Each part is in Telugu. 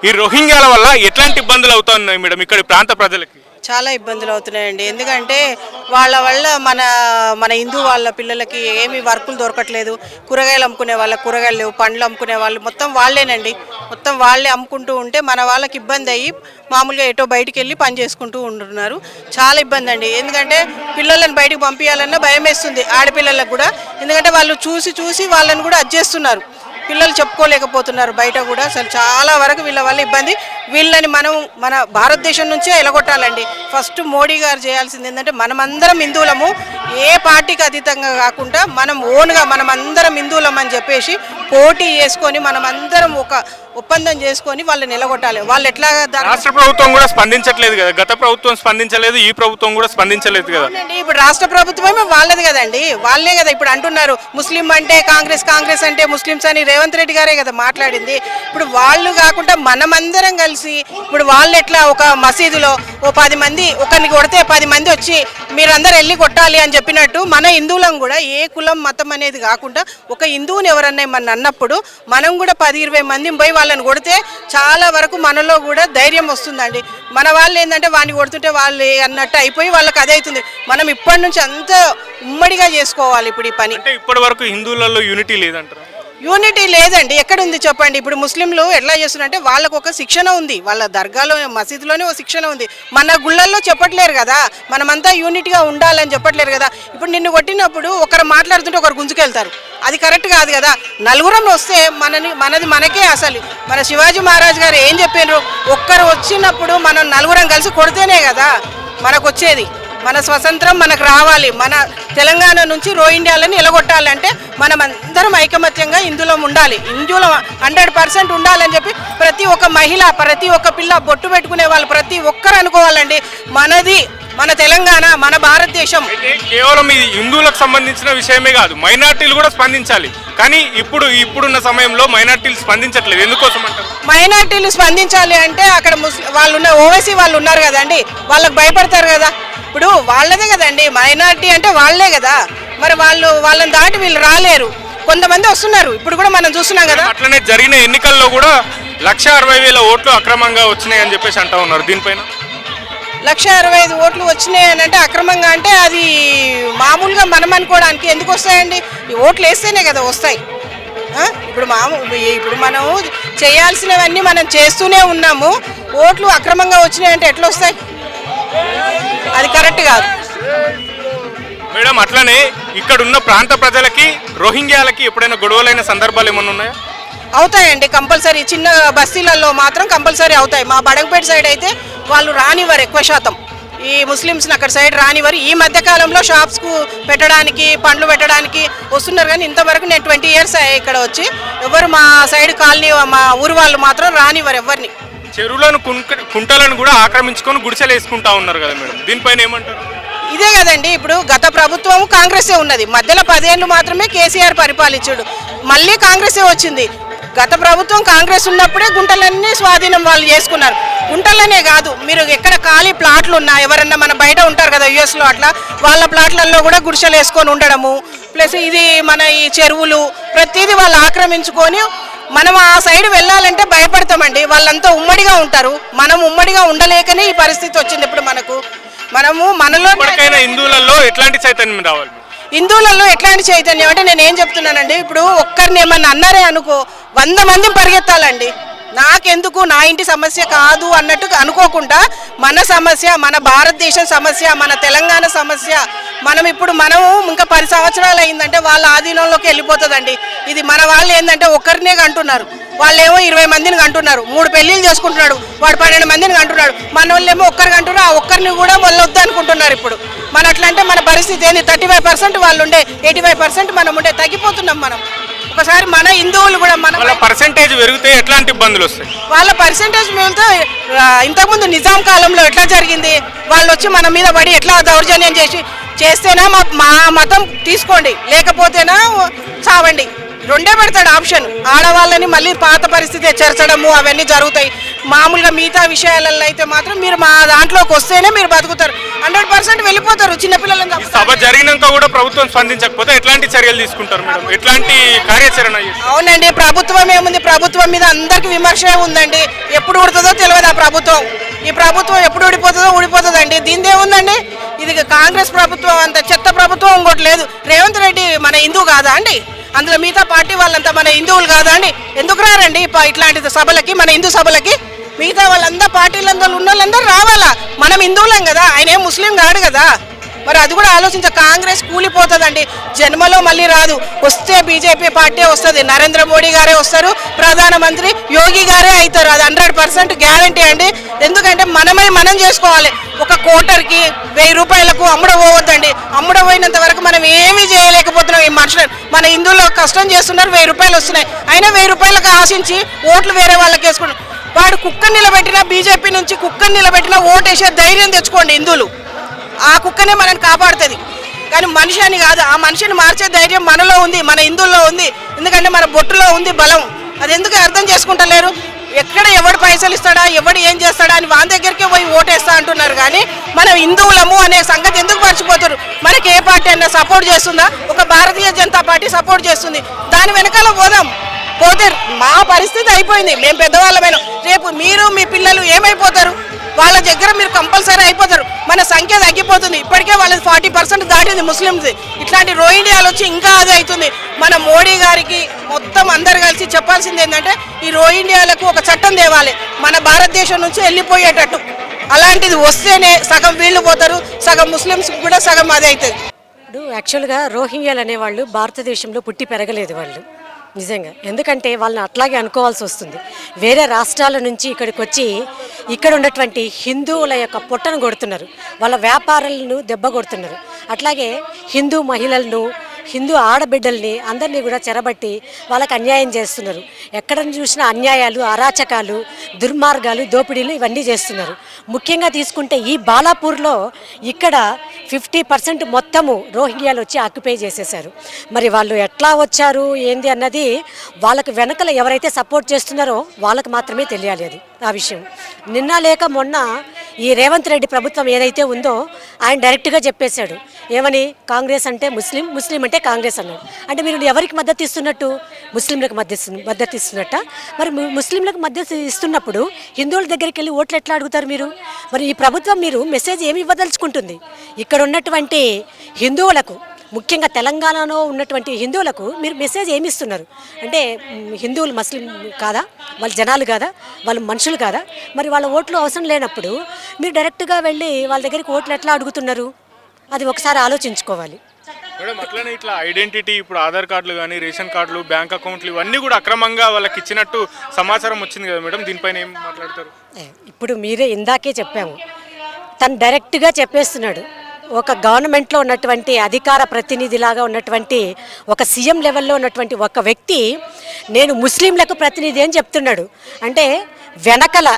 ఈ రోహింగ్యాల వల్ల ఎట్లాంటి ఇబ్బందులు అవుతున్నాయి మేడం ఇక్కడ ప్రాంత ప్రజలకి? చాలా ఇబ్బందులు అవుతున్నాయండి. ఎందుకంటే వాళ్ళ వల్ల మన మన హిందూ వాళ్ళ పిల్లలకి ఏమి వర్కులు దొరకట్లేదు. కూరగాయలు అమ్ముకునే వాళ్ళ కూరగాయలు లేవు, పండ్లు అమ్ముకునే వాళ్ళు మొత్తం వాళ్ళేనండి. మొత్తం వాళ్ళే అమ్ముకుంటూ ఉంటే మన వాళ్ళకి ఇబ్బంది అయ్యి మామూలుగా ఎటో బయటికి వెళ్ళి పని చేసుకుంటూ ఉంటున్నారు. చాలా ఇబ్బంది అండి. ఎందుకంటే పిల్లలను బయటకు పంపించాలన్నా భయం వేస్తుంది ఆడపిల్లలకు కూడా. ఎందుకంటే వాళ్ళు చూసి చూసి వాళ్ళని కూడా అడ్జేస్తున్నారు. పిల్లలు చెప్పుకోలేకపోతున్నారు బయట కూడా. అసలు చాలా వరకు వీళ్ళ వల్ల ఇబ్బంది. వీళ్ళని మనం మన భారతదేశం నుంచే ఎలగొట్టాలండి. ఫస్ట్ మోడీ గారు చేయాల్సింది ఏంటంటే మనమందరం హిందువులము, ఏ పార్టీకి అతీతంగా కాకుండా మనం ఓన్గా మనమందరం హిందువులం అని చెప్పేసి పోటీ చేసుకొని మనమందరం ఒక ఒప్పందం చేసుకొని వాళ్ళని నిలగొట్టాలి. వాళ్ళు ఎట్లా రాష్ట్ర ప్రభుత్వం కూడా స్పందించట్లేదు కదా, గత ప్రభుత్వం స్పందించలేదు, ఈ ప్రభుత్వం కూడా స్పందించలేదు కదా. ఇప్పుడు రాష్ట్ర ప్రభుత్వమే వాళ్ళది కదండి, వాళ్ళే కదా ఇప్పుడు అంటున్నారు ముస్లిం అంటే కాంగ్రెస్, కాంగ్రెస్ అంటే ముస్లిమ్స్ అని రేవంత్ రెడ్డి గారే కదా మాట్లాడింది. ఇప్పుడు వాళ్ళు కాకుండా మనమందరం కలిసి ఇప్పుడు వాళ్ళు ఎట్లా ఒక మసీదులో ఓ 10 మంది ఒకరిని కొడితే 10 మంది వచ్చి మీరందరూ వెళ్ళి కొట్టాలి అని చెప్పినట్టు మన హిందువులం కూడా ఏ కులం మతం అనేది కాకుండా ఒక హిందువుని ఎవరన్నా మన అన్నప్పుడు మనం కూడా 10-20 మందిని పోయి వాళ్ళని కొడితే చాలా వరకు మనలో కూడా ధైర్యం వస్తుందండి. మన వాళ్ళు ఏంటంటే వాడిని కొడుతుంటే వాళ్ళు అన్నట్టు అయిపోయి వాళ్ళకి అదే అవుతుంది. మనం ఇప్పటి నుంచి అంతా ఉమ్మడిగా చేసుకోవాలి ఇప్పుడు ఈ పని. అంటే ఇప్పటి వరకు హిందువులలో యూనిటీ లేదంటారు? యూనిటీ లేదండి. ఎక్కడుంది చెప్పండి? ఇప్పుడు ముస్లింలు ఎట్లా చేస్తున్నారంటే వాళ్ళకు ఒక శిక్షణ ఉంది, వాళ్ళ దర్గాలో మసీదులోనే ఒక శిక్షణ ఉంది. మన గుళ్ళల్లో చెప్పట్లేరు కదా, మనమంతా యూనిట్గా ఉండాలని చెప్పట్లేరు కదా. ఇప్పుడు నిన్ను కొట్టినప్పుడు ఒకరు మాట్లాడుతుంటే ఒకరు గుంజుకెళ్తారు, అది కరెక్ట్ కాదు కదా. నలుగురం వస్తే మనది మనకే. అసలు మన శివాజీ మహారాజ్ గారు ఏం చెప్పారు, ఒక్కరు వచ్చినప్పుడు మనం నలుగురం కలిసి కొడితేనే కదా మనకు వచ్చేది. మన స్వతంత్రం మనకు రావాలి. మన తెలంగాణ నుంచి రోహింగ్యాలని ఎలగొట్టాలంటే మనం అందరం ఐకమత్యంగా హిందువులం ఉండాలి. హిందువులం 100% ఉండాలని చెప్పి ప్రతి ఒక్క మహిళ, ప్రతి ఒక్క పిల్ల, బొట్టు పెట్టుకునే వాళ్ళు ప్రతి ఒక్కరు అనుకోవాలండి. మనది మన తెలంగాణ, మన భారతదేశం. కేవలం ఇది హిందువులకు సంబంధించిన విషయమే కాదు, మైనార్టీలు కూడా స్పందించాలి. కానీ ఇప్పుడున్న సమయంలో మైనార్టీలు స్పందించట్లేదు. ఎందుకోసం అంటారు? మైనార్టీలు స్పందించాలి అంటే అక్కడ వాళ్ళు ఉన్న ఓవైసీ వాళ్ళు ఉన్నారు కదండి, వాళ్ళకి భయపడతారు కదా. ఇప్పుడు వాళ్ళదే కదండి మైనార్టీ అంటే వాళ్ళే కదా. మరి వాళ్ళని దాటి వీళ్ళు రాలేరు. కొంతమంది వస్తున్నారు, ఇప్పుడు కూడా మనం చూస్తున్నాం కదా. అట్లనే జరిగిన ఎన్నికల్లో కూడా 1,60,000 ఓట్లు అక్రమంగా వచ్చినాయి అని చెప్పేసి అంటా ఉన్నారు. దీనిపైన 1,65,000 ఓట్లు వచ్చినాయి అని అంటే అక్రమంగా అంటే అది మామూలుగా మనం అనుకోవడానికి ఎందుకు వస్తాయండి? ఈ ఓట్లు వేస్తేనే కదా వస్తాయి. ఇప్పుడు మనం చేయాల్సినవన్నీ మనం చేస్తూనే ఉన్నాము. ఓట్లు అక్రమంగా వచ్చినాయంటే ఎట్లా వస్తాయి? అది కరెక్ట్ కాదు మేడం. అట్లనే ఇక్కడ ఉన్న ప్రాంత ప్రజలకి రోహింగ్యాలకి ఎప్పుడైనా గొడవలైన సందర్భాలు ఏమైనా ఉన్నాయా? అవుతాయండి, కంపల్సరీ. చిన్న బస్తీలలో మాత్రం కంపల్సరీ అవుతాయి. మా బడంగపేట సైడ్ అయితే వాళ్ళు రానివ్వరు, ఎక్కువ శాతం ఈ ముస్లిమ్స్ని అక్కడ సైడ్ రానివ్వరు. ఈ మధ్యకాలంలో షాప్స్కు పెట్టడానికి, పండ్లు పెట్టడానికి వస్తున్నారు. కానీ ఇంతవరకు నేను 20 years అయ్యాయి ఇక్కడ వచ్చి. ఎవరు మా సైడ్ కాలనీ, మా ఊరు వాళ్ళు మాత్రం రానివ్వరు ఎవరిని. చెరువులను, కుంటలను కూడా ఆక్రమించుకొని గుడిసెలు వేసుకుంటా ఉన్నారు కదా మేడం, దీనిపైన ఏమంటారు? ఇదే కదండి, ఇప్పుడు గత ప్రభుత్వం కాంగ్రెసే ఉన్నది. మధ్యలో 10 ఏళ్ళు మాత్రమే కేసీఆర్ పరిపాలించాడు, మళ్ళీ కాంగ్రెసే వచ్చింది. గత ప్రభుత్వం కాంగ్రెస్ ఉన్నప్పుడే గుంటలన్నీ స్వాధీనం వాళ్ళు చేసుకున్నారు. గుంటలనే కాదు, మీరు ఎక్కడ ఖాళీ ప్లాట్లు ఉన్నా, ఎవరన్నా మన బయట ఉంటారు కదా యుఎస్లో, అట్లా వాళ్ళ ప్లాట్లలో కూడా గుడిసెలు వేసుకొని ఉండడము. ప్లస్ ఇది మన ఈ చెరువులు ప్రతిదీ వాళ్ళు ఆక్రమించుకొని మనం ఆ సైడ్ వెళ్ళాలంటే భయపడతామండి. వాళ్ళంతా ఉమ్మడిగా ఉంటారు, మనం ఉమ్మడిగా ఉండలేకనే ఈ పరిస్థితి వచ్చింది. ఇప్పుడు మనలో హిందువులలో ఎట్లాంటి చైతన్యం రావాలి? హిందువులలో ఎట్లాంటి చైతన్యం అంటే నేను ఏం చెప్తున్నానండి, ఇప్పుడు ఒక్కరిని ఏమన్నా అన్నారే అనుకో 100 మందిని పరిగెత్తాలండి. నాకెందుకు, నా ఇంటి సమస్య కాదు అన్నట్టు అనుకోకుండా మన సమస్య, మన భారతదేశం సమస్య, మన తెలంగాణ సమస్య. మనం ఇంకా 10 సంవత్సరాలు అయిందంటే వాళ్ళ ఆధీనంలోకి వెళ్ళిపోతుందండి. ఇది మన వాళ్ళు ఏంటంటే ఒకరినే కంటున్నారు, వాళ్ళేమో 20 మందిని కంటున్నారు. 3 పెళ్ళిళ్ళు చేసుకుంటున్నాడు, వాడు 12 మందిని కంటున్నాడు. మన వాళ్ళేమో ఒక్కరు కంటున్నారు, ఆ ఒక్కరిని కూడా వాళ్ళు వద్దు అనుకుంటున్నారు. ఇప్పుడు మన అట్లా అంటే మన పరిస్థితి ఏంది? 35% వాళ్ళు ఉండే, 85% మనం ఉండే, తగ్గిపోతున్నాం మనం. ఒకసారి మన హిందువులు కూడా మన పర్సెంటేజ్ పెరిగితే ఎట్లాంటి ఇబ్బందులు వస్తాయి? వాళ్ళ పర్సెంటేజ్ మిగిలితే ఇంతకుముందు నిజాం కాలంలో ఎట్లా జరిగింది, వాళ్ళు వచ్చి మన మీద పడి ఎట్లా దౌర్జన్యం చేస్తేనా మా మతం తీసుకోండి, లేకపోతేనా చావండి. రెండే పెడతాడు ఆప్షన్. ఆడవాళ్ళని మళ్ళీ పాత పరిస్థితి చేర్చడము అవన్నీ జరుగుతాయి. మామూలుగా మిగతా విషయాలలో అయితే మాత్రం మీరు మా దాంట్లోకి వస్తేనే మీరు బతుకుతారు. 100% వెళ్ళిపోతారు. చిన్నపిల్లలను ఈ సభ జరిగినాక కూడా ప్రభుత్వం స్పందించకపోతే ఎట్లాంటి చర్యలు తీసుకుంటారు మేడం? ఎట్లాంటి కార్యాచరణ చేస్తారు? అవునండి, ప్రభుత్వం ఏముంది, ప్రభుత్వం మీద అందరికి విమర్శ ఉందండి. ఎప్పుడు ఉడుతుందో తెలియదు ఆ ప్రభుత్వం. ఈ ప్రభుత్వం ఎప్పుడు ఊడిపోతుందో ఊడిపోతుందండి. దీనిదే ఉందండి. ఇది కాంగ్రెస్ ప్రభుత్వం అంత చెత్త ప్రభుత్వం ఇంకోటి లేదు. రేవంత్ రెడ్డి మన హిందువు కాదా అండి? అందులో మిగతా పార్టీ వాళ్ళంతా మన హిందువులు కాదా అండి? ఎందుకు రారండి ఇట్లాంటి సభలకి, మన హిందూ సభలకి? మిగతా వాళ్ళంతా పార్టీలందరూ ఉన్న వాళ్ళందరూ రావాలా. మనం హిందువులం కదా, ఆయన ఏం ముస్లిం కాడు కదా. మరి అది కూడా ఆలోచించ. కాంగ్రెస్ కూలిపోతుందండి, జన్మలో మళ్ళీ రాదు. వస్తే బీజేపీ పార్టీ వస్తుంది, నరేంద్ర మోడీ గారే వస్తారు, ప్రధానమంత్రి యోగి గారే అవుతారు. అది 100% గ్యారంటీ అండి. ఎందుకంటే మనం చేసుకోవాలి. ఒక కోటర్కి 1000 రూపాయలకు అమ్ముడపోవద్దండి. అమ్ముడపోయినంత వరకు మనం ఏమీ చేయలేకపోతున్నాం. ఈ మనుషులు మన హిందువుల్లో కష్టం చేస్తున్నారు, 1000 రూపాయలు వస్తున్నాయి. అయినా 1000 రూపాయలకు ఆశించి ఓట్లు వేరే వాళ్ళకి వేసుకుంటారు. వాడు కుక్కని నిలబెట్టినా, బీజేపీ నుంచి కుక్కని నిలబెట్టినా ఓటేసే ధైర్యం తెచ్చుకోండి హిందువులు. ఆ కుక్కనే మనల్ని కాపాడుతుంది, కానీ మనిషి అని కాదు. ఆ మనిషిని మార్చే ధైర్యం మనలో ఉంది, మన హిందువుల్లో ఉంది. ఎందుకంటే మన బొట్టులో ఉంది బలం. అది ఎందుకు అర్థం చేసుకుంటలేరు? ఎక్కడ ఎవడు పైసలు ఇస్తాడా, ఎవడు ఏం చేస్తాడా అని వాళ్ళ దగ్గరికే పోయి ఓటేస్తా అంటున్నారు. కానీ మనం హిందువులము అనే సంగతి ఎందుకు మర్చిపోతారు? మనకి ఏ పార్టీ అయినా సపోర్ట్ చేస్తుందా? ఒక భారతీయ జనతా పార్టీ సపోర్ట్ చేస్తుంది. దాని వెనకాల పోతే మా పరిస్థితి అయిపోయింది. మేము పెద్దవాళ్ళమైన రేపు మీరు మీ పిల్లలు ఏమైపోతారు? వాళ్ళ దగ్గర మీరు కంపల్సరీ అయిపోతారు. మన సంఖ్య తగ్గిపోతుంది. ఇప్పటికే వాళ్ళది 40% దాటింది ముస్లింస్. ఇట్లాంటి రోహింగ్యాలు వచ్చి ఇంకా అదే అవుతుంది. మన మోడీ గారికి మొత్తం అందరు కలిసి చెప్పాల్సింది ఏంటంటే ఈ రోహింగ్యాలకు ఒక చట్టం తేవాలి, మన భారతదేశం నుంచి వెళ్ళిపోయేటట్టు. అలాంటిది వస్తేనే సగం వీళ్ళు పోతారు, సగం ముస్లిమ్స్ కూడా సగం అదే అవుతుంది. ఇప్పుడు యాక్చువల్గా రోహింగ్యాలు అనేవాళ్ళు భారతదేశంలో పుట్టి పెరగలేదు వాళ్ళు నిజంగా. ఎందుకంటే వాళ్ళని అట్లాగే అనుకోవాల్సి వస్తుంది. వేరే రాష్ట్రాల నుంచి ఇక్కడికి వచ్చి ఇక్కడ ఉన్నటువంటి హిందువుల యొక్క పొట్టను కొడుతున్నారు, వాళ్ళ వ్యాపారాలను దెబ్బ కొడుతున్నారు. అట్లాగే హిందూ మహిళలను, హిందూ ఆడబిడ్డల్ని అందరినీ కూడా చెరబట్టి వాళ్ళకి అన్యాయం చేస్తున్నారు. ఎక్కడ చూసినా అన్యాయాలు, అరాచకాలు, దుర్మార్గాలు, దోపిడీలు ఇవన్నీ చేస్తున్నారు. ముఖ్యంగా తీసుకుంటే ఈ బాలాపూర్లో ఇక్కడ 50% మొత్తము రోహింగ్యాలు వచ్చి ఆక్యుపై చేసేశారు. మరి వాళ్ళు ఎట్లా వచ్చారు ఏంది అన్నది వాళ్ళకి వెనకల ఎవరైతే సపోర్ట్ చేస్తున్నారో వాళ్ళకి మాత్రమే తెలియాలి అది ఆ విషయం. నిన్న లేక మొన్న ఈ రేవంత్ రెడ్డి ప్రభుత్వం ఏదైతే ఉందో ఆయన డైరెక్ట్గా చెప్పేశాడు. ఏమని? కాంగ్రెస్ అంటే ముస్లిం, ముస్లిం అంటే కాంగ్రెస్ అన్నాడు. అంటే మీరు ఎవరికి మద్దతు ఇస్తున్నట్టు? ముస్లింలకు మద్దతు ఇస్తున్నట్ట? మరి ముస్లింలకు మద్దతు ఇస్తున్నప్పుడు హిందువుల దగ్గరికి వెళ్ళి ఓట్లు ఎట్లా అడుగుతారు మీరు? మరి ఈ ప్రభుత్వం మీరు మెసేజ్ ఏమి ఇవ్వదలుచుకుంటుంది? ఇక్కడ ఉన్నటువంటి హిందువులకు, ముఖ్యంగా తెలంగాణలో ఉన్నటువంటి హిందువులకు మీరు మెసేజ్ ఏమి ఇస్తున్నారు? అంటే హిందువులు ముస్లిం కాదా? వాళ్ళు జనాలు కాదా? వాళ్ళు మనుషులు కాదా? మరి వాళ్ళ ఓట్లు అవసరం లేనప్పుడు మీరు డైరెక్ట్గా వెళ్ళి వాళ్ళ దగ్గరికి ఓట్లు ఎట్లా అడుగుతున్నారు? అది ఒకసారి ఆలోచించుకోవాలి మేడం. అట్లనే ఇట్లా ఐడెంటిటీ, ఇప్పుడు ఆధార్ కార్డులు కానీ, రేషన్ కార్డులు, బ్యాంక్ అకౌంట్లు ఇవన్నీ కూడా అక్రమంగా వాళ్ళకి ఇచ్చినట్టు సమాచారం వచ్చింది కదా మేడం, దీనిపైన ఏం మాట్లాడతారు? ఇప్పుడు మీరే ఇందాకే చెప్పాము, తను డైరెక్ట్గా చెప్పేస్తున్నాడు. ఒక గవర్నమెంట్లో ఉన్నటువంటి అధికార ప్రతినిధిలాగా ఉన్నటువంటి ఒక సీఎం లెవెల్లో ఉన్నటువంటి ఒక వ్యక్తి నేను ముస్లింలకు ప్రతినిధి అని చెప్తున్నాడు. అంటే వెనకల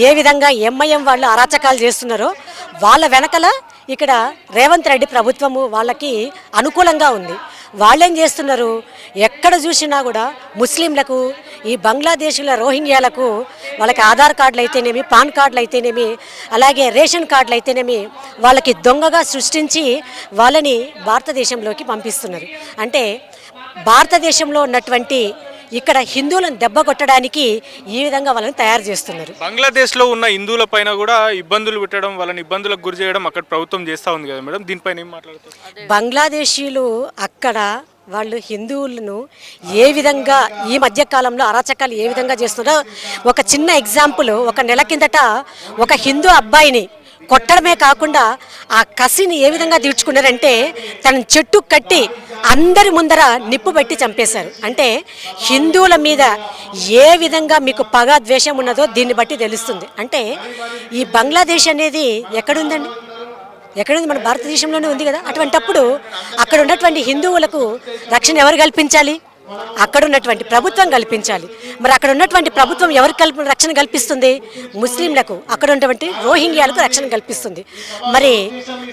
ఏ విధంగా ఎంఐఎం వాళ్ళు అరాచకాలు చేస్తున్నారో వాళ్ళ వెనకల ఇక్కడ రేవంత్ రెడ్డి ప్రభుత్వము వాళ్ళకి అనుకూలంగా ఉంది. వాళ్ళేం చేస్తున్నారు? ఎక్కడ చూసినా కూడా ముస్లింలకు, ఈ బంగ్లాదేశ్ల రోహింగ్యాలకు వాళ్ళకి ఆధార్ కార్డులు అయితేనేమి, పాన్ కార్డులు అయితేనేమి, అలాగే రేషన్ కార్డులు అయితేనేమి వాళ్ళకి దొంగగా సృష్టించి వాళ్ళని భారతదేశంలోకి పంపిస్తున్నారు. అంటే భారతదేశంలో ఉన్నటువంటి ఇక్కడ హిందువులను దెబ్బ కొట్టడానికి ఈ విధంగా వాళ్ళని తయారు చేస్తున్నారు. బంగ్లాదేశ్లో ఉన్న హిందువుల పైన కూడా ఇబ్బందులు పెట్టడం, వాళ్ళని ఇబ్బందులకు గురి చేయడం అక్కడ ప్రభుత్వం చేస్తూ ఉంది కదా మేడం, దీనిపైన ఏం మాట్లాడుతారు? బంగ్లాదేశీయులు అక్కడ వాళ్ళు హిందువులను ఏ విధంగా ఈ మధ్యకాలంలో అరాచకాలు ఏ విధంగా చేస్తున్నారో ఒక చిన్న ఎగ్జాంపుల్. ఒక నెల కిందట ఒక హిందూ అబ్బాయిని కొట్టడమే కాకుండా ఆ కసిని ఏ విధంగా తీర్చుకున్నారంటే తన చెట్టు కట్టి అందరి ముందర నిప్పు పెట్టి చంపేశారు. అంటే హిందువుల మీద ఏ విధంగా మీకు పగ, ద్వేషం ఉన్నదో దీన్ని బట్టి తెలుస్తుంది. అంటే ఈ బంగ్లాదేశ్ అనేది ఎక్కడుందండి? ఎక్కడుంది? మన భారతదేశంలోనే ఉంది కదా. అటువంటప్పుడు అక్కడ ఉన్నటువంటి హిందువులకు రక్షణ ఎవరు కల్పించాలి? అక్కడ ఉన్నటువంటి ప్రభుత్వం కల్పించాలి. మరి అక్కడ ఉన్నటువంటి ప్రభుత్వం ఎవరికి రక్షణ కల్పిస్తుంది? ముస్లింలకు, అక్కడ ఉన్నటువంటి రోహింగ్యాలకు రక్షణ కల్పిస్తుంది. మరి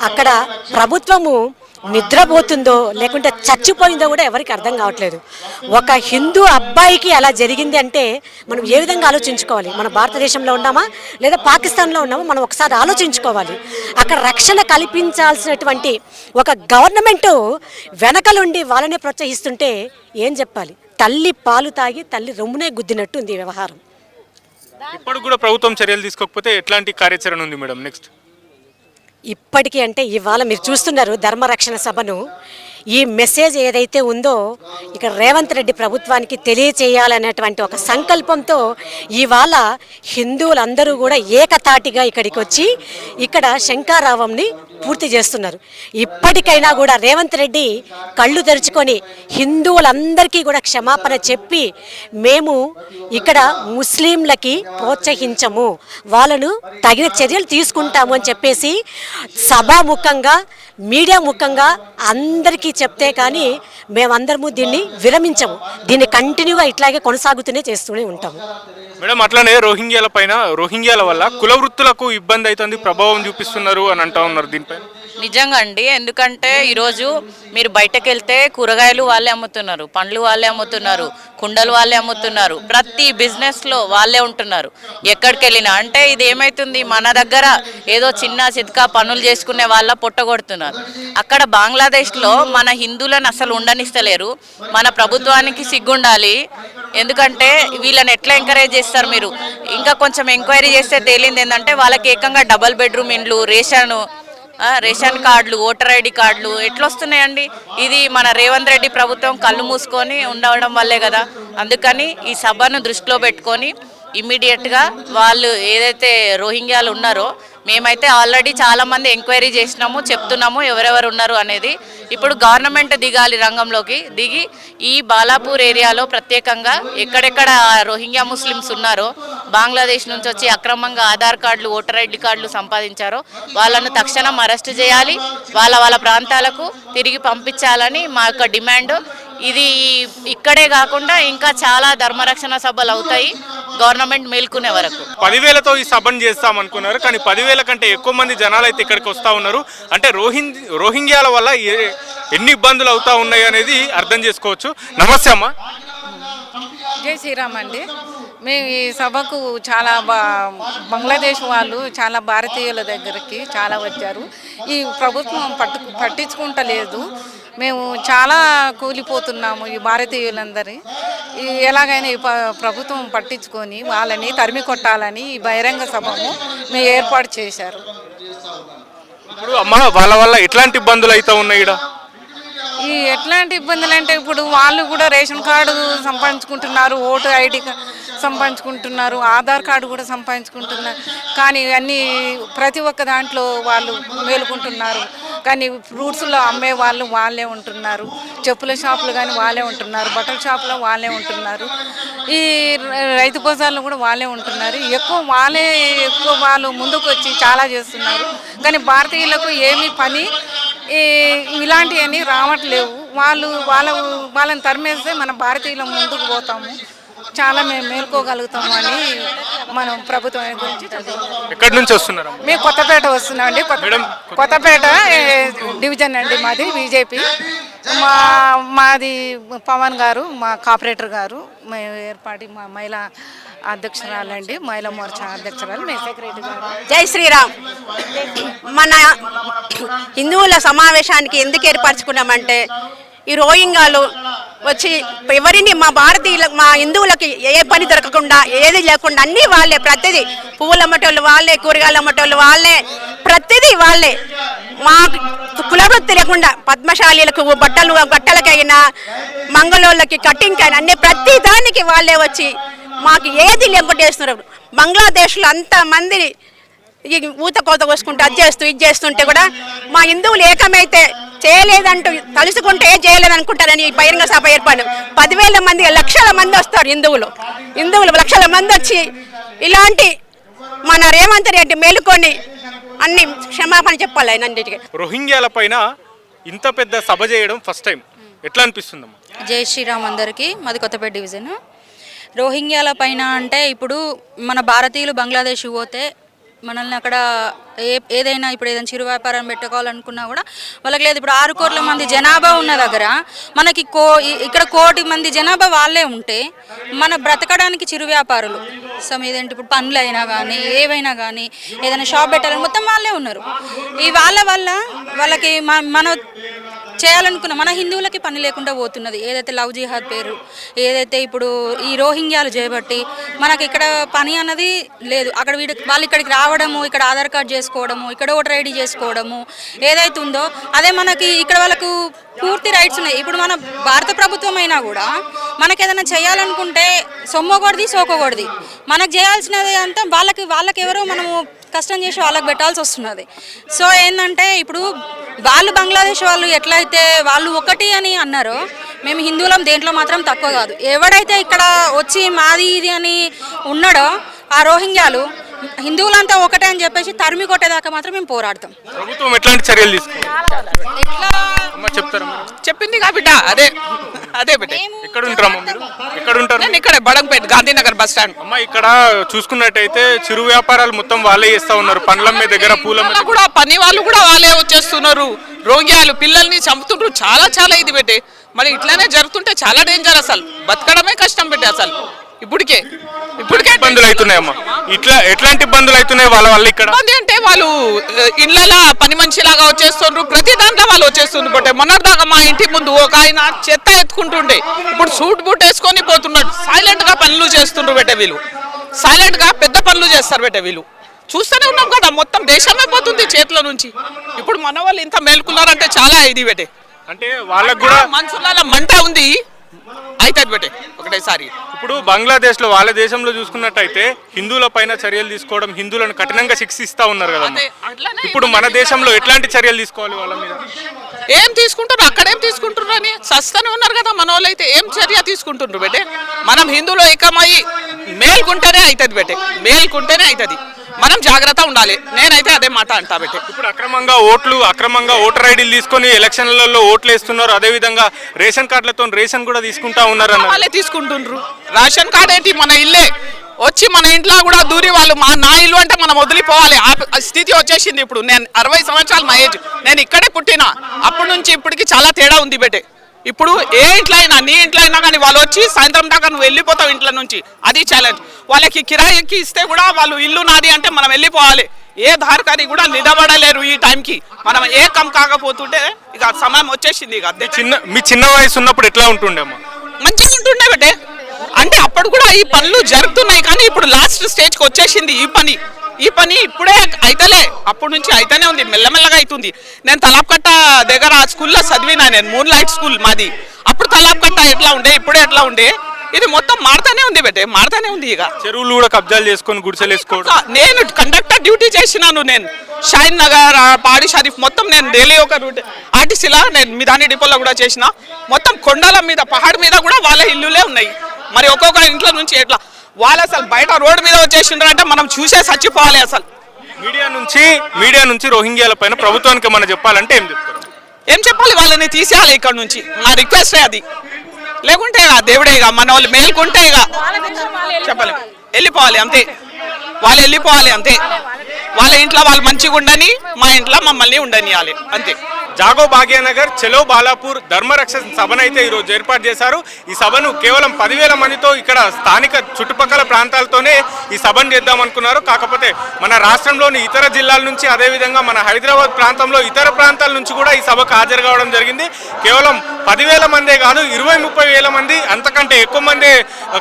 అక్కడ ప్రభుత్వము నిద్రపోతుందో లేకుంటే చచ్చిపోయిందో కూడా ఎవరికి అర్థం కావట్లేదు. ఒక హిందూ అబ్బాయికి అలా జరిగింది అంటే మనం ఏ విధంగా ఆలోచించుకోవాలి? మన భారతదేశంలో ఉన్నామా లేదా పాకిస్తాన్లో ఉన్నామా? మనం ఒకసారి ఆలోచించుకోవాలి. అక్కడ రక్షణ కల్పించాల్సినటువంటి ఒక గవర్నమెంటు వెనకలుండి వాళ్ళనే ప్రోత్సహిస్తుంటే ఏం చెప్పాలి? తల్లి పాలు తాగి తల్లి రొమ్మునే గుద్దినట్టు ఉంది ఈ వ్యవహారం. ఇప్పుడు కూడా ప్రభుత్వం చర్యలు తీసుకోకపోతే ఎట్లాంటి కార్యాచరణ ఉంది మేడం నెక్స్ట్? ఇప్పటికీ అంటే ఇవాళ మీరు చూస్తున్నారు ధర్మరక్షణ సభను. ఈ మెసేజ్ ఏదైతే ఉందో ఇక రేవంత్ రెడ్డి ప్రభుత్వానికి తెలియచేయాలనేటువంటి ఒక సంకల్పంతో ఇవాళ హిందువులందరూ కూడా ఏకతాటిగా ఇక్కడికి వచ్చి ఇక్కడ శంఖారావంని పూర్తి చేస్తున్నారు. ఇప్పటికైనా కూడా రేవంత్ రెడ్డి కళ్ళు తెరుచుకొని హిందువులందరికీ కూడా క్షమాపణ చెప్పి మేము ఇక్కడ ముస్లింలకి ప్రోత్సహించము, వాళ్ళను తగిన చర్యలు తీసుకుంటాము అని చెప్పేసి సభాముఖంగా మీడియా ముఖంగా అందరికీ చెప్తే కానీ మేమందరము దీన్ని విరమించము. దీన్ని కంటిన్యూగా ఇట్లాగే కొనసాగుతూనే చేస్తూనే ఉంటాము. మేడం అట్లనే రోహింగ్యాల వల్ల కుల వృత్తులకు ఇబ్బంది అవుతుంది, ప్రభావం చూపిస్తున్నారు అని అంటా ఉన్నారు. దీనిపై నిజంగా అండి, ఎందుకంటే ఈరోజు మీరు బయటకు వెళ్తే కూరగాయలు వాళ్ళే అమ్ముతున్నారు, పండ్లు వాళ్ళే అమ్ముతున్నారు, కుండలు వాళ్ళే అమ్ముతున్నారు, ప్రతి బిజినెస్లో వాళ్ళే ఉంటున్నారు. ఎక్కడికి వెళ్ళినా అంటే ఇది ఏమవుతుంది, మన దగ్గర ఏదో చిన్న చితకా పనులు చేసుకునే వాళ్ళ పొట్టగొడుతున్నారు. అక్కడ బంగ్లాదేశ్లో మన హిందువులను అసలు ఉండనిస్తలేరు. మన ప్రభుత్వానికి సిగ్గుండాలి. ఎందుకంటే వీళ్ళని ఎట్లా ఎంకరేజ్ చేస్తారు మీరు? ఇంకా కొంచెం ఎంక్వైరీ చేస్తే తేలింది ఏంటంటే వాళ్ళకి ఏకంగా డబల్ బెడ్రూమ్ ఇండ్లు, రేషన్ కార్డులు, ఓటర్ ఐడి కార్డులు ఎట్లా వస్తున్నాయండి? ఇది మన రేవంత్ రెడ్డి ప్రభుత్వం కళ్ళు మూసుకొని ఉండడం వల్లే కదా. అందుకని ఈ సభను దృష్టిలో పెట్టుకొని ఇమ్మీడియట్గా వాళ్ళు ఏదైతే రోహింగ్యాలు ఉన్నారో మేమైతే ఆల్రెడీ చాలామంది ఎంక్వైరీ చేసినాము, చెప్తున్నాము ఎవరెవరు ఉన్నారు అనేది. ఇప్పుడు గవర్నమెంట్ దిగాలి, రంగంలోకి దిగి ఈ బాలాపూర్ ఏరియాలో ప్రత్యేకంగా ఎక్కడెక్కడ రోహింగ్యా ముస్లిమ్స్ ఉన్నారో, బంగ్లాదేశ్ నుంచి వచ్చి అక్రమంగా ఆధార్ కార్డులు, ఓటర్ ఐడి కార్డులు సంపాదించారో వాళ్ళను తక్షణం అరెస్ట్ చేయాలి, వాళ్ళ ప్రాంతాలకు తిరిగి పంపించాలని మా యొక్క డిమాండ్. ఇది ఇక్కడే కాకుండా ఇంకా చాలా ధర్మరక్షణ సభలు అవుతాయి గవర్నమెంట్ మేల్కొనే వరకు. 10,000తో ఈ సభను చేస్తాం అనుకున్నారు, కానీ 10,000 కంటే ఎక్కువ మంది జనాలు అయితే ఇక్కడికి వస్తూ ఉన్నారు. అంటే రోహింగ్యాల వల్ల ఎన్ని ఇబ్బందులు అవుతా ఉన్నాయి అనేది అర్థం చేసుకోవచ్చు. నమస్తే అమ్మా. జై శ్రీరామ్ అండి. మేము ఈ సభకు చాలా బంగ్లాదేశ్ వాళ్ళు చాలా భారతీయుల దగ్గరికి చాలా వచ్చారు. ఈ ప్రభుత్వం పట్టించుకుంటలేదు. మేము చాలా కూలిపోతున్నాము ఈ భారతీయులందరి. ఎలాగైనా ఈ ప్రభుత్వం పట్టించుకొని వాళ్ళని తరిమి కొట్టాలని ఈ బహిరంగ సభను మేము ఏర్పాటు చేశారు. ఇప్పుడు అమ్మ వాళ్ళ వల్ల ఎట్లాంటి ఇబ్బందులు అయితే ఉన్నాయి ఈడ? ఈ ఎట్లాంటి ఇబ్బందులు అంటే ఇప్పుడు వాళ్ళు కూడా రేషన్ కార్డు సంపాదించుకుంటున్నారు, ఓటు ఐడి సంపాదించుకుంటున్నారు, ఆధార్ కార్డు కూడా సంపాదించుకుంటున్నారు. కానీ అన్నీ ప్రతి ఒక్క దాంట్లో వాళ్ళు మేలుకుంటున్నారు. కానీ ఫ్రూట్స్లో అమ్మే వాళ్ళు వాళ్ళే ఉంటున్నారు, చెప్పుల షాపులు కానీ వాళ్ళే ఉంటున్నారు, బట్టల షాపులో వాళ్ళే ఉంటున్నారు, ఈ రైతు బజార్లో కూడా వాళ్ళే ఉంటున్నారు. ఎక్కువ వాళ్ళు ముందుకు వచ్చి చాలా చేస్తున్నారు. కానీ భారతీయులకు ఏమీ పని ఇలాంటివన్నీ రావట్లేవు. వాళ్ళని తరిమేస్తే మన భారతీయుల ముందుకు పోతాము, చాలా మేము మేల్కోగలుగుతాము అని మనం ప్రభుత్వం గురించి. ఎక్కడి నుంచి వస్తున్నారు? మేము కొత్తపేట వస్తున్నామండి. కొత్తపేట డివిజన్ అండి మాది, బీజేపీ. మాది పవన్ గారు, మా కార్పొరేటర్ గారు, మేము ఏర్పాటు మా మహిళా అధ్యక్షురాలండి, మహిళా మోర్చా అధ్యక్షురాలు, మేము సెక్రటరీ గారు. జై శ్రీరామ్. మన హిందువుల సమావేశానికి ఎందుకు ఏర్పరచుకున్నామంటే ఈ రోహింగ్యాలు వచ్చి ఎవరిని మా హిందువులకి ఏ పని దొరకకుండా ఏది లేకుండా అన్నీ వాళ్ళే, ప్రతిదీ పువ్వులు అమ్మటోళ్ళు వాళ్ళే, కూరగాయలు అమ్మటోళ్ళు వాళ్ళే, ప్రతిదీ వాళ్ళే. మా కులవృత్తి లేకుండా పద్మశాలీలకు బట్టలకైనా మంగళోళ్ళకి కటింగ్ అయినా అన్ని ప్రతి దానికి వాళ్ళే వచ్చి మాకు ఏది లేకుండా చేస్తున్నారు. బంగ్లాదేశ్లో అంతమంది ఈ ఊత కోత కోసుకుంటూ ఇది చేస్తుంటే కూడా మా హిందువులు ఏకమైతే చేయలేదంటూ తలుసుకుంటే ఏం చేయలేదు అనుకుంటారని ఈ బహిరంగ సభ ఏర్పాటు. 10,000 మంది, లక్షల మంది వస్తారు హిందువులు లక్షల మంది వచ్చి ఇలాంటి మన రేవంత్ రెడ్డి మేలుకొని అన్ని క్షమాపణ చెప్పాలి అన్నిటికీ. రోహింగ్యాల పైన ఇంత పెద్ద సభ చేయడం ఫస్ట్ టైం, ఎట్లా అనిపిస్తుందమ్మా? జై శ్రీరామ్ అందరికీ. మాది కొత్తపేట డివిజన్. రోహింగ్యాల పైన అంటే ఇప్పుడు మన భారతీయులు బంగ్లాదేశ్ పోతే మనల్ని అక్కడ ఏదైనా ఇప్పుడు ఏదైనా చిరు వ్యాపారం పెట్టుకోవాలనుకున్నా కూడా వాళ్ళకి లేదు. ఇప్పుడు 6 కోట్ల మంది జనాభా ఉన్న దగ్గర మనకి ఇక్కడ 1 కోటి మంది జనాభా వాళ్ళే ఉంటే మన బ్రతకడానికి చిరు వ్యాపారులు ఏదంటే ఇప్పుడు పనులు అయినా కానీ ఏవైనా కానీ ఏదైనా షాప్ పెట్టాలని మొత్తం వాళ్ళే ఉన్నారు. ఈ వాళ్ళ వల్ల వాళ్ళకి మన చేయాలనుకున్న మన హిందువులకి పని లేకుండా పోతున్నది. ఏదైతే లవ్ జిహాద్ పేరు ఏదైతే ఇప్పుడు ఈ రోహింగ్యాలు చేయబట్టి మనకి ఇక్కడ పని అన్నది లేదు. అక్కడ వాళ్ళు ఇక్కడికి రావడము, ఇక్కడ ఆధార్ కార్డు చేసుకోవడము, ఇక్కడ ఓటర్ ఐడి చేసుకోవడము ఏదైతే ఉందో అదే మనకి ఇక్కడ వాళ్ళకు పూర్తి రైట్స్ ఉన్నాయి. ఇప్పుడు మన భారత ప్రభుత్వం అయినా కూడా మనకి ఏదైనా చేయాలనుకుంటే సొమ్మకూడది సోకకూడది, మనకు చేయాల్సినది అంతా వాళ్ళకి ఎవరో మనము కష్టం చేసి వాళ్ళకి పెట్టాల్సి వస్తున్నది. సో ఏంటంటే ఇప్పుడు వాళ్ళు బంగ్లాదేశ్ వాళ్ళు ఎట్లయితే వాళ్ళు ఒకటి అని అన్నారో మేము హిందువులం దేంట్లో మాత్రం తక్కువ కాదు. ఎవడైతే ఇక్కడ వచ్చి మాది ఇది అని ఉన్నాడో ఆ రోహింగ్యాలు హిందువులంతా ఒకటే అని చెప్పేసి తరిమి కొట్టేదాకా మాత్రం మేము పోరాడతాం. ప్రభుత్వం ఎట్లాంటి చర్యలు తీసుకోవాలి చెప్తారా? చెప్పింది కా బిడ్డ, అదే బిడ్డ. ఎక్కడ ఉంటారమ్మా మీరు? ఎక్కడ ఉంటారు? నేను ఇక్కడ బడంపేట గాంధీనగర్ బస్ స్టాండ్. అమ్మ ఇక్కడ చూసుకున్నట్టయితే చిరు వ్యాపారాలు మొత్తం వాళ్ళే చేస్తా ఉన్నారు. పండ్ల మీద దగ్గర పూల మీద కూడా పని వాళ్ళు కూడా వాళ్ళే వచ్చేస్తున్నారు. రోగ్యాలు పిల్లల్ని చంపుతుండ్రు. చాలా ఇది పెట్టే మరి ఇట్లానే జరుగుతుంటే చాలా డేంజర్. అసలు బతకడమే కష్టం పెట్టే. అసలు ఇప్పటికే ఇబ్బందులు అవుతున్నాయమ్మా. ఎట్లాంటి ఇబ్బందులు అవుతున్నాయి వాళ్ళ వల్ల? ఇక్కడ ఇబ్బంది అంటే వాళ్ళు ఇళ్ళలా పని మనిషిలాగా వచ్చేస్తుండ్రు. ప్రతి దాంట్లో వాళ్ళు వచ్చేస్తుండ్రు. బట్టే మొన్నటిదాకా మా ఇంటి ముందు ఒక ఆయన చెత్త ఎత్తుకుంటుండే, ఇప్పుడు సూట్ బూట్ వేసుకొని పోతున్నాడు. సైలెంట్ గా పనులు చేస్తుండ్రు బట్టే వీళ్ళు. సైలెంట్ గా పెద్ద పనులు చేస్తారు బట్టే వీళ్ళు. చూస్తూనే ఉన్నాం కదా, మొత్తం దేశమే పోతుంది చేతిలో నుంచి. ఇప్పుడు మన వాళ్ళు ఇంత మేల్కున్నారంటే చాలా ఇది బట్టే. అంటే వాళ్ళకు కూడా మనుషుల మంట ఉంది అవుతుంది బట్టే ఒకటేసారి. ఇప్పుడు బంగ్లాదేశ్ లో వాళ్ళ దేశంలో చూసుకున్నట్టయితే హిందువుల పైన చర్యలు తీసుకోవడం, హిందువులను కఠినంగా శిక్షిస్తా ఉన్నారు కదా. ఇప్పుడు మన దేశంలో ఎట్లాంటి చర్యలు తీసుకోవాలి వాళ్ళ మీద? ఏం తీసుకుంటారు? అక్కడేం తీసుకుంటారు అని సస్తనే ఉన్నారు కదా మన వాళ్ళు. అయితే ఏం చర్య తీసుకుంటుండ్రు బెటే? మనం హిందువులు ఏకమయ్యి మేల్కుంటేనే అవుతుంది బెటే. మేల్కుంటేనే అవుతుంది. మనం జాగ్రత్త ఉండాలి. నేనైతే అదే మాట అంటా బెటే. ఇప్పుడు అక్రమంగా ఓటర్ ఐడీలు తీసుకొని ఎలక్షన్లలో ఓట్లు వేస్తున్నారు. అదే విధంగా రేషన్ కార్డులతో రేషన్ కూడా తీసుకుంటా ఉన్నారు అన్న వాళ్ళే తీసుకుంటుండ్రు. రేషన్ కార్డు ఏంటి, మన ఇల్లే వచ్చి మన ఇంట్లో కూడా దూరి వాళ్ళు నా ఇల్లు అంటే మనం వదిలిపోవాలి. ఆ స్థితి వచ్చేసింది. ఇప్పుడు నేను 60 సంవత్సరాలు మా ఏజ్. నేను ఇక్కడే పుట్టినా. అప్పటి నుంచి ఇప్పటికి చాలా తేడా ఉంది బెటే. ఇప్పుడు ఏ ఇంట్లో అయినా, నీ ఇంట్లో అయినా కానీ వాళ్ళు వచ్చి సాయంత్రం దాకా నువ్వు వెళ్ళిపోతావు ఇంట్లో నుంచి. అది ఛాలెంజ్. వాళ్ళకి కిరాయికి ఇస్తే కూడా వాళ్ళు ఇల్లు నాది అంటే మనం వెళ్ళిపోవాలి. ఏ ధారకారి కూడా నిలబడలేరు ఈ టైంకి. మనం ఏకం కాకపోతుంటే ఇక సమయం వచ్చేసింది. ఇక మీ చిన్న వయసు ఉన్నప్పుడు ఎట్లా ఉంటుండేమ్మా? మంచిగా ఉంటుండే బట్టే. అంటే అప్పుడు కూడా ఈ పనులు జరుగుతున్నాయి కానీ ఇప్పుడు లాస్ట్ స్టేజ్కి వచ్చేసింది ఈ పని ఇప్పుడే అయితలే. అప్పటి నుంచి అయితేనే ఉంది, మెల్లమెల్లగా అవుతుంది. నేను తలాప్కట్ట దగ్గర ఆ స్కూల్లో చదివినా. నేను మూన్లైట్ స్కూల్ మాది. అప్పుడు తలాప్కట్ట ఎట్లా ఉండే, ఇప్పుడే ఎట్లా ఉండే, ఇది మొత్తం మారుతానే ఉంది బెటే. మారుతానే ఉంది. ఇక చెరువులు కూడా కబ్జాలు చేసుకొని గుడిసెలు వేసుకోవడం. నేను కండక్టర్ డ్యూటీ చేసినాను. నేను షాయిన్ నగర్, పాడి షరీఫ్ మొత్తం నేను డైలీ ఒక రూట్ ఆర్టీసీలా నేను మిదాని డిపోలో కూడా చేసిన. మొత్తం కొండల మీద పహాడ్ మీద కూడా వాళ్ళ ఇల్లులే ఉన్నాయి. మరి ఒక్కొక్క ఇంట్లో నుంచి ఎట్లా వాళ్ళు అసలు బయట రోడ్డు మీద వచ్చేసిండ్రు అంటే మనం చూసే చచ్చిపోవాలి. అసలు మీడియా నుంచి రోహింగ్యాల పైన ప్రభుత్వానికి మనం చెప్పాలంటే ఏం చెప్పాలి? వాళ్ళని తీసేయాలి ఇక్కడ నుంచి. మా రిక్వెస్ట్ అది. లేకుంటే ఇక దేవుడే ఇక మన వాళ్ళు మేల్కుంటే ఇక చెప్పాలి వెళ్ళిపోవాలి అంతే. వాళ్ళు వెళ్ళిపోవాలి అంతే. వాళ్ళ ఇంట్లో వాళ్ళు మంచిగా ఉండని, మా ఇంట్లో మమ్మల్ని ఉండనియాలి అంతే. జాగో భాగ్యనగర్ చలో బాలాపూర్ ధర్మరక్ష సభనైతే ఈరోజు ఏర్పాటు చేశారు. ఈ సభను కేవలం 10,000 మందితో ఇక్కడ స్థానిక చుట్టుపక్కల ప్రాంతాలతోనే ఈ సభను చేద్దాం అనుకున్నారు. కాకపోతే మన రాష్ట్రంలోని ఇతర జిల్లాల నుంచి, అదేవిధంగా మన హైదరాబాద్ ప్రాంతంలో ఇతర ప్రాంతాల నుంచి కూడా ఈ సభకు హాజరు కావడం జరిగింది. కేవలం 10,000 మందే కాదు, 20-30 వేల మంది అంతకంటే ఎక్కువ మంది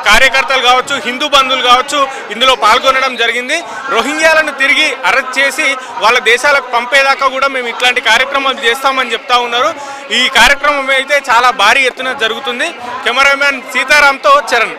కార్యకర్తలు కావచ్చు, హిందూ బంధువులు కావచ్చు ఇందులో పాల్గొనడం జరిగింది. రోహింగ్యాలను తిరిగి అరెస్ట్ చేసి వాళ్ళ దేశాలకు పంపేదాకా కూడా మేము ఇట్లాంటి కార్యక్రమాలు చేస్తామని చెప్తా ఉన్నారు. ఈ కార్యక్రమం అయితే చాలా భారీ ఎత్తున జరుగుతుంది. కెమెరామ్యాన్ సీతారాంతో చరణ్.